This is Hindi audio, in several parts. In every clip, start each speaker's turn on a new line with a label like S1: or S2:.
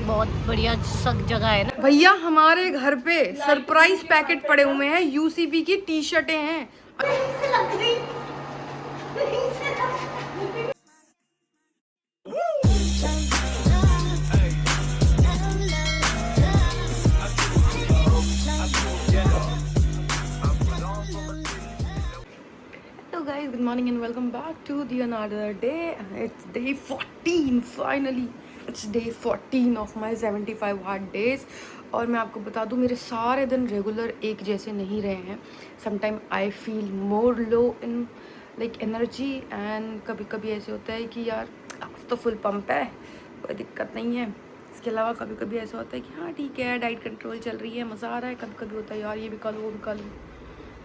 S1: बहुत बढ़िया सग जगह है ना।
S2: भैया हमारे घर पे सरप्राइज पैकेट पड़े हुए हैं, यूसीबी की टी शर्टें हैं। Hello guys, good morning and welcome back to the another day. It's day 14 finally. It's day 14 of my 75 hard days. और मैं आपको बता दूं मेरे सारे दिन रेगुलर एक जैसे नहीं रहे हैं. Sometime I feel more low in like energy and कभी कभी ऐसे होता है कि यार आज तो फुल पंप है, कोई दिक्कत नहीं है. इसके अलावा कभी कभी ऐसा होता है कि हाँ ठीक है, डाइट कंट्रोल चल रही है, मज़ा आ रहा है. कभी कभी होता है यार ये भी खा लो वो भी खा लो.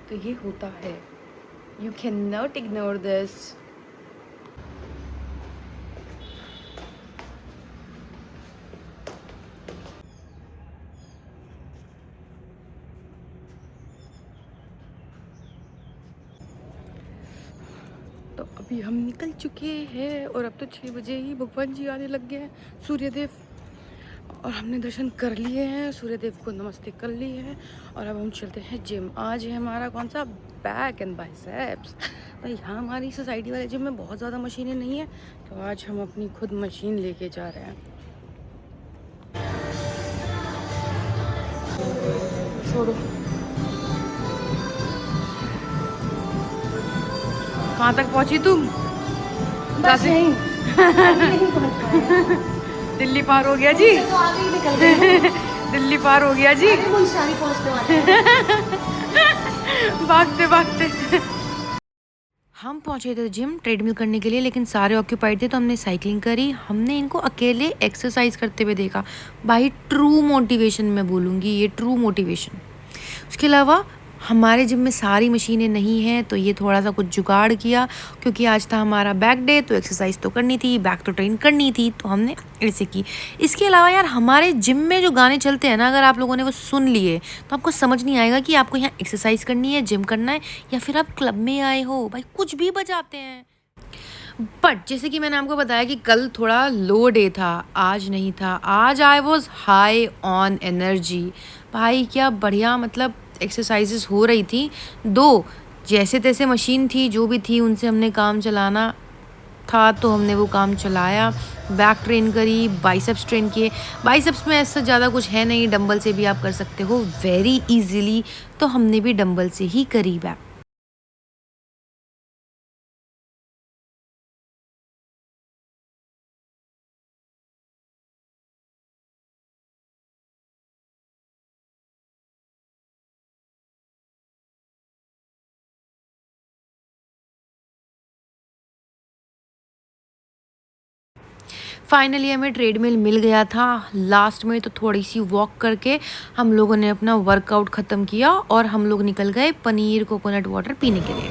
S2: तो ये होता है. You cannot ignore this. तो अभी हम निकल चुके हैं और अब तो 6 बजे ही भगवान जी आने लग गए हैं, सूर्यदेव. और हमने दर्शन कर लिए हैं, सूर्यदेव को नमस्ते कर लिए हैं और अब हम चलते हैं जिम. आज है हमारा कौन सा, बैक एंड बाइसेप्स. भाई यहाँ हमारी सोसाइटी वाले जिम में बहुत ज़्यादा मशीनें नहीं है, तो आज हम अपनी खुद मशीन लेके जा रहे हैं. छोड़ो, कहाँ तक पहुँची तुम?
S1: बस यहीं.
S2: दिल्ली पार हो गया जी.
S1: तो आगे ही निकल गए.
S2: दिल्ली पार हो गया जी.
S1: मुंशारी पहुंचने वाले हैं.
S2: भागते भागते हम पहुंचे थे जिम ट्रेडमिल करने के लिए, लेकिन सारे ऑक्यूपाइड थे तो हमने साइकिलिंग करी. हमने इनको अकेले एक्सरसाइज करते हुए देखा. भाई ट्रू मोटिवेशन मैं बोलूँगी, ये ट्रू मोटिवेशन. उसके अलावा हमारे जिम में सारी मशीनें नहीं हैं, तो ये थोड़ा सा कुछ जुगाड़ किया. क्योंकि आज था हमारा बैक डे, तो एक्सरसाइज तो करनी थी, बैक तो ट्रेन करनी थी, तो हमने ऐसे की. इसके अलावा यार हमारे जिम में जो गाने चलते हैं ना, अगर आप लोगों ने वो सुन लिए तो आपको समझ नहीं आएगा कि आपको यहाँ एक्सरसाइज करनी है, जिम करना है, या फिर आप क्लब में आए हो. भाई कुछ भी बजाते हैं. बट जैसे कि मैंने आपको बताया कि कल थोड़ा लो डे था, आज नहीं था. आज I was high on energy. भाई क्या बढ़िया, मतलब एक्सरसाइजेस हो रही थी. दो जैसे तैसे मशीन थी, जो भी थी उनसे हमने काम चलाना था, तो हमने वो काम चलाया. बैक ट्रेन करी, बाइसेप्स ट्रेन किए. बाइसेप्स में ऐसा ज़्यादा कुछ है नहीं, डंबल से भी आप कर सकते हो वेरी इजीली, तो हमने भी डंबल से ही करी बैक. फाइनली हमें ट्रेडमिल मिल गया था. लास्ट में तो थोड़ी सी वॉक करके हम लोगों ने अपना वर्कआउट ख़त्म किया और हम लोग निकल गए पनीर कोकोनट वाटर पीने के लिए.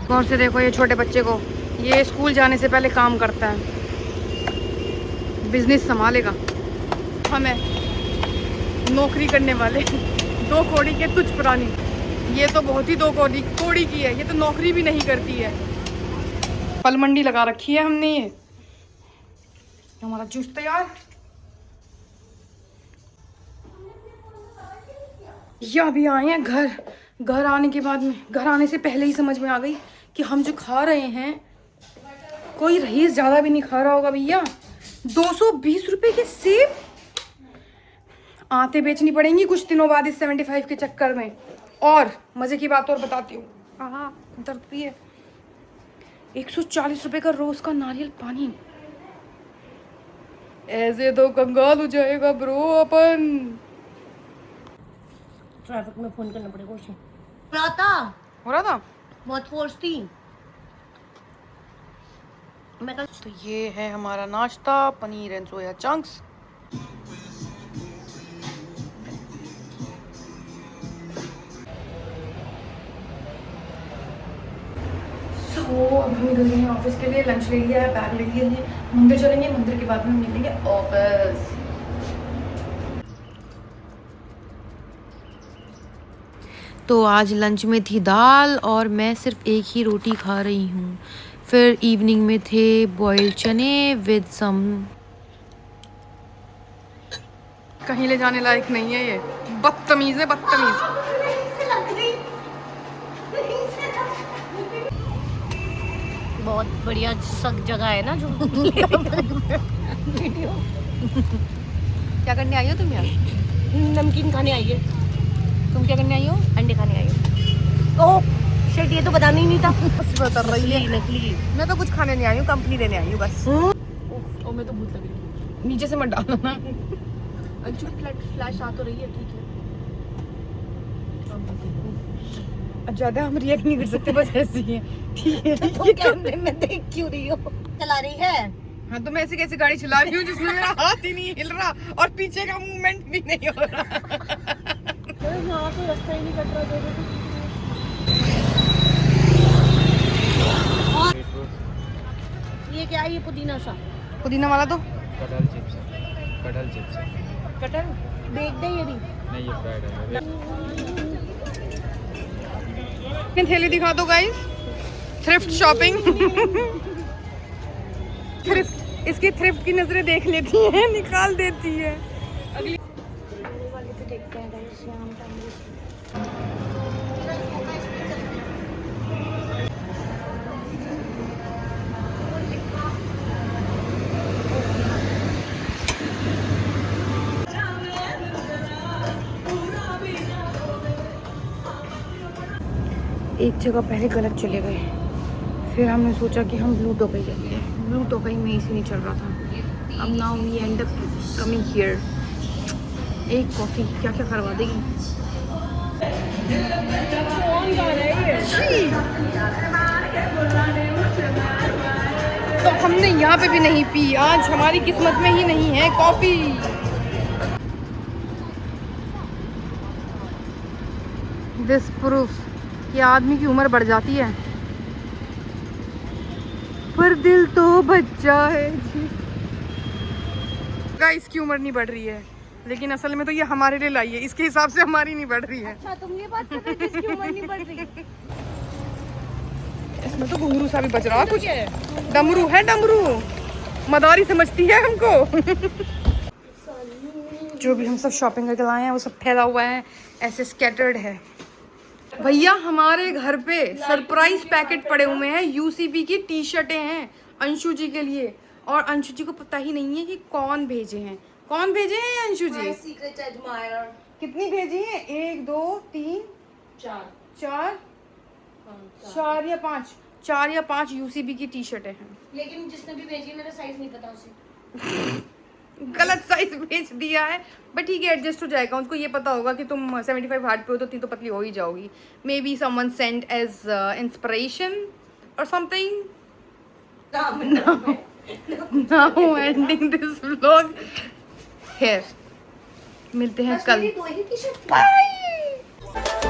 S2: कौन से देखो ये छोटे बच्चे को, ये स्कूल जाने से पहले काम करता है, बिजनेस संभालेगा. हमें नौकरी करने वाले 2 कौड़ी के तुझ पुरानी. ये तो बहुत ही 2 कौड़ी की है, ये तो नौकरी भी नहीं करती है. फल मंडी लगा रखी है हमने. ये हमारा जूस तैयार. या अभी आए हैं घर. घर आने के बाद में, घर आने से पहले ही समझ में आ गई कि हम जो खा रहे हैं, कोई रईस ज़्यादा भी नहीं खा रहा होगा भैया. 220 रुपए के सेब. आते बेचनी पड़ेंगी कुछ दिनों बाद इस 75 के चक्कर में. और मज़े की बात और बताती हूँ, हाँ दर्द भी है. 140 रुपए का रोज का नारियल पानी. ऐसे तो कंगाल हो जाएगा ब्रो अपन.
S1: ट्रैफिक में फोन करना पड़ेगा उसे. हो
S2: रहा था
S1: बहुत फोर्स थी. मैं कल
S2: तो ये है हमारा नाश्ता, पनीर एंड सोया चंक्स. तो अब हम निकल गए हैं ऑफिस के लिए. लंच ले लिया है, बैग ले लिए हैं, मंदिर चलेंगे. मंदिर के बाद में हम निकलेंगे ऑफिस. तो आज लंच में थी दाल और मैं सिर्फ एक ही रोटी खा रही हूँ. फिर इवनिंग में थे बॉइल्ड चने विद सम।
S3: कहीं ले जाने लायक नहीं है ये, बदतमीज है बदतमीज।
S1: बहुत बढ़िया सक जगह है ना जो वीडियो।
S2: क्या करने आई हो तुम यहाँ?
S1: नमकीन खाने आई है।
S2: तुम क्या करने आई हो?
S1: अंडे खाने आई है। ओह शिट, ये तो बताना ही नहीं था।
S3: बता रही है,
S1: नकली।
S3: मैं तो कुछ खाने नहीं आई हूँ, कंपनी देने आई हूँ बस।
S2: ओ मैं तो भूत लग रही हूँ।
S3: नीचे से मत डालना ना।
S2: अंशु फ्लैश आ तो रही है, ठीक है।
S3: ज्यादा हम रिएक्ट नहीं कर सकते, बस ऐसे ही है, ठीक है।
S1: तो कैमरे में देख क्यों रही हो? चला रही है।
S3: हाँ तो मैं ऐसी कैसी गाड़ी चला रही हूँ जिसमें मेरा हाथ ही नहीं हिल रहा और पीछे का मूवमेंट भी नहीं हो रहा।
S1: यहाँ तो रास्ता ही नहीं कट रहा। ये क्या है? ये पुदीना सा
S3: पुदीना वाला तो
S4: कटहल चिप्स है, कटहल चिप्स है।
S1: कटहल देख दे ये भी।
S4: नहीं ये फ्राइड है।
S3: थैली दिखा दो गाइस। Thrift shopping. थ्रिफ्ट, इसकी थ्रिफ्ट की नजरें देख लेती हैं, निकाल देती है। एक जगह पहले गलत चले गए, फिर हमने सोचा कि हम ब्लू टोकई ले लिए। ब्लू टोकई में इसी नहीं चल रहा था। अब now we end up coming here. एक कॉफ़ी क्या क्या करवा देगी। तो हमने यहाँ पे भी नहीं पी, आज हमारी किस्मत में ही नहीं है कॉफ़ी। दिस प्रूफ्स कि आदमी की उम्र बढ़ जाती है पर दिल तो बच्चा है जी। इसकी उम्र नहीं बढ़ रही है, लेकिन असल में तो ये हमारे लिए लाई है, इसके हिसाब से हमारी नहीं बढ़ रही है।
S1: अच्छा तुम ये बात कर रहे हो जिसकी उम्र नहीं बढ़ रही।
S3: इसमें तो घुंघरू सा भी बज रहा है कुछ। डमरू है, डमरू मदारी समझती है हमको। जो भी हम सब शॉपिंग करके लाए हैं वो सब फैला हुआ है, ऐसे स्कैटर्ड है। भैया हमारे घर पे सरप्राइज पैकेट पड़े हुए हैं, यूसीबी की टी शर्टें हैं अंशु जी के लिए, और अंशु जी को पता ही नहीं है कि कौन भेजे हैं। कौन भेजे हैं अंशु जी?
S1: Secret admirer.
S3: कितनी भेजी है? 1 2 3 4 4 या 5, 4 या 5 यूसीबी की टी शर्टें हैं।
S1: लेकिन जिसने भी भेजी मेरा साइज नहीं पता उसे।
S3: गलत साइज भेज दिया है, बट ठीक है एडजस्ट हो जाएगा। उसको ये पता होगा कि तुम 75 हार्ट पे हो तो इतनी तो पतली हो ही जाओगी। Maybe someone send as inspiration और something. Now ending this vlog here. मिलते हैं कल।
S1: दो ही टी-शर्ट।
S3: बाय।